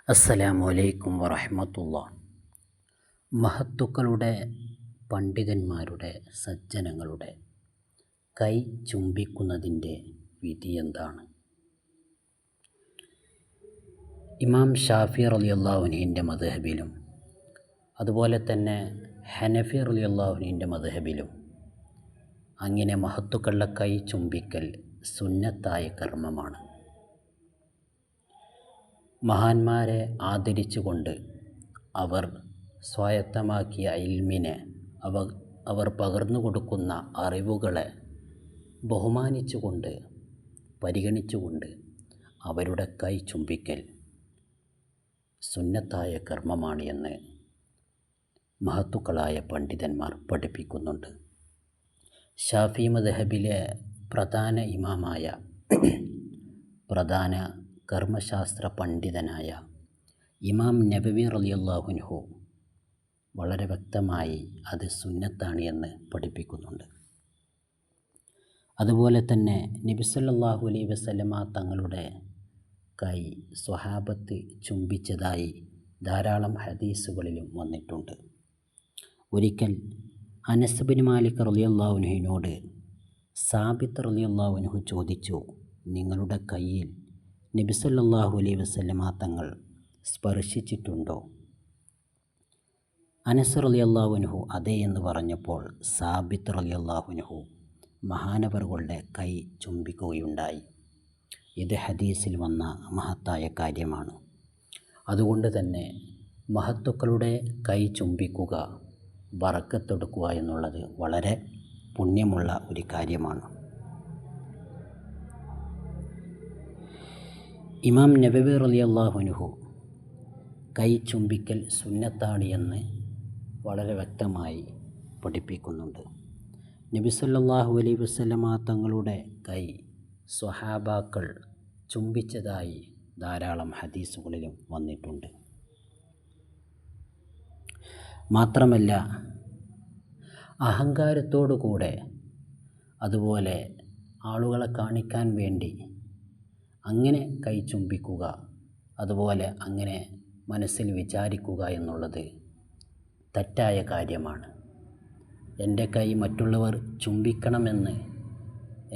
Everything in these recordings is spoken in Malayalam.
അസ്സലാമു അലൈക്കും വറഹ്മത്തുള്ളാഹി. മഹത്തുക്കളുടെ, പണ്ഡിതന്മാരുടെ, സജ്ജനങ്ങളുടെ കൈ ചുംബിക്കുന്നതിൻ്റെ വിധി എന്താണ്? ഇമാം ഷാഫി റളിയല്ലാഹു അൻഹുവിൻ്റെ മദ്ഹബിലും അതുപോലെ തന്നെ ഹനഫി റളിയല്ലാഹു അൻഹുവിൻ്റെ മദ്ഹബിലും അങ്ങനെ മഹത്തുക്കളുടെ കൈ ചുംബിക്കൽ സുന്നത്തായ കർമ്മമാണ്. മഹാന്മാരെ ആദരിച്ചുകൊണ്ട് അവർ സ്വായത്തമാക്കിയ ഇൽമിനെ അവർ പകർന്നു കൊടുക്കുന്ന അറിവുകളെ ബഹുമാനിച്ചുകൊണ്ട് പരിഗണിച്ചുകൊണ്ട് അവരുടെ കൈ ചുംബിക്കൽ സുന്നത്തായ കർമ്മമാണ് എന്ന് മഹത്തുക്കളായ പണ്ഡിതന്മാർ പഠിപ്പിക്കുന്നുണ്ട്. ഷാഫി മദ്ഹബിലെ പ്രധാന ഇമാമായ പ്രധാന കർമ്മശാസ്ത്ര പണ്ഡിതനായ ഇമാം നബവി റളിയല്ലാഹു അൻഹു വളരെ വ്യക്തമായി അത് സുന്നത്താണ് എന്ന് പഠിപ്പിക്കുന്നുണ്ട്. അതുപോലെ തന്നെ നബി സല്ലല്ലാഹു അലൈഹി വസല്ലമ തങ്ങളുടെ കൈ സ്വഹാബത്ത് ചുംബിച്ചതായി ധാരാളം ഹദീസുകളിലും വന്നിട്ടുണ്ട്. ഒരിക്കൽ അനസ് ബിൻ മാലിക് റളിയല്ലാഹു അൻഹുവിനോട് സാബിത്ത് റളിയല്ലാഹു അൻഹു ചോദിച്ചു, നിങ്ങളുടെ കയ്യിൽ നബി സല്ലല്ലാഹു അലൈഹി വസല്ലമ തങ്ങൾ സ്പർശിച്ചിട്ടുണ്ടോ? അനസ് റളിയല്ലാഹു അൻഹു അതെ എന്ന് പറഞ്ഞപ്പോൾ സാബിത്ത് റളിയല്ലാഹു അൻഹു മഹാനവറുകളുടെ കൈ ചുംബിക്കുകയുണ്ടായി. ഇത് ഹദീസിൽ വന്ന മഹത്തായ കാര്യമാണ്. അതുകൊണ്ട് തന്നെ മഹത്തുക്കളുടെ കൈ ചുംബിക്കുക, ബറക്കത്തെടുക്കുക എന്നുള്ളത് വളരെ പുണ്യമുള്ള ഒരു കാര്യമാണ്. ഇമാം നബവി റളിയല്ലാഹു അൻഹു കൈ ചുംബിക്കൽ സുന്നത്താണ് എന്ന് വളരെ വ്യക്തമായി പഠിപ്പിക്കുന്നുണ്ട്. നബി സല്ലല്ലാഹു അലൈഹി വസല്ലമ തങ്ങളുടെ കൈ സ്വഹാബാക്കൾ ചുംബിച്ചതായി ധാരാളം ഹദീസുകളിലും വന്നിട്ടുണ്ട്. മാത്രമല്ല അഹങ്കാരത്തോടുകൂടെ അതുപോലെ ആളുകളെ കാണിക്കാൻ വേണ്ടി അങ്ങനെ കൈ ചുംബിക്കുക, അതുപോലെ അങ്ങനെ മനസ്സിൽ വിചാരിക്കുക എന്നുള്ളത് തെറ്റായ കാര്യമാണ്. എൻ്റെ കൈ മറ്റുള്ളവർ ചുംബിക്കണമെന്ന്,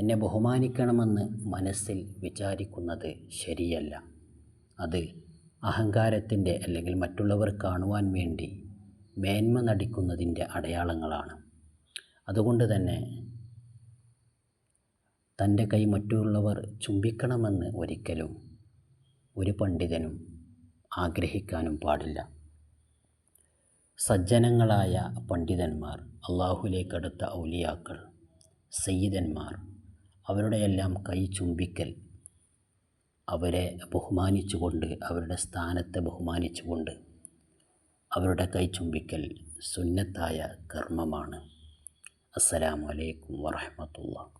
എന്നെ ബഹുമാനിക്കണമെന്ന് മനസ്സിൽ വിചാരിക്കുന്നത് ശരിയല്ല. അത് അഹങ്കാരത്തിൻ്റെ അല്ലെങ്കിൽ മറ്റുള്ളവർ കാണുവാൻ വേണ്ടി മേന്മ നടിക്കുന്നതിൻ്റെ അടയാളങ്ങളാണ്. അതുകൊണ്ട് തന്നെ തൻ്റെ കൈ മറ്റുള്ളവർ ചുംബിക്കണമെന്ന് ഒരിക്കലും ഒരു പണ്ഡിതനും ആഗ്രഹിക്കാനും പാടില്ല. സജ്ജനങ്ങളായ പണ്ഡിതന്മാർ, അള്ളാഹുവിലേക്കടുത്ത ഔലിയാക്കൾ, സയ്യിദന്മാർ, അവരുടെയെല്ലാം കൈ ചുംബിക്കൽ അവരെ ബഹുമാനിച്ചുകൊണ്ട്, അവരുടെ സ്ഥാനത്തെ ബഹുമാനിച്ചുകൊണ്ട് അവരുടെ കൈ ചുംബിക്കൽ സുന്നത്തായ കർമ്മമാണ്. അസ്സലാമു അലൈക്കും വറഹ്മത്തുള്ളാഹി.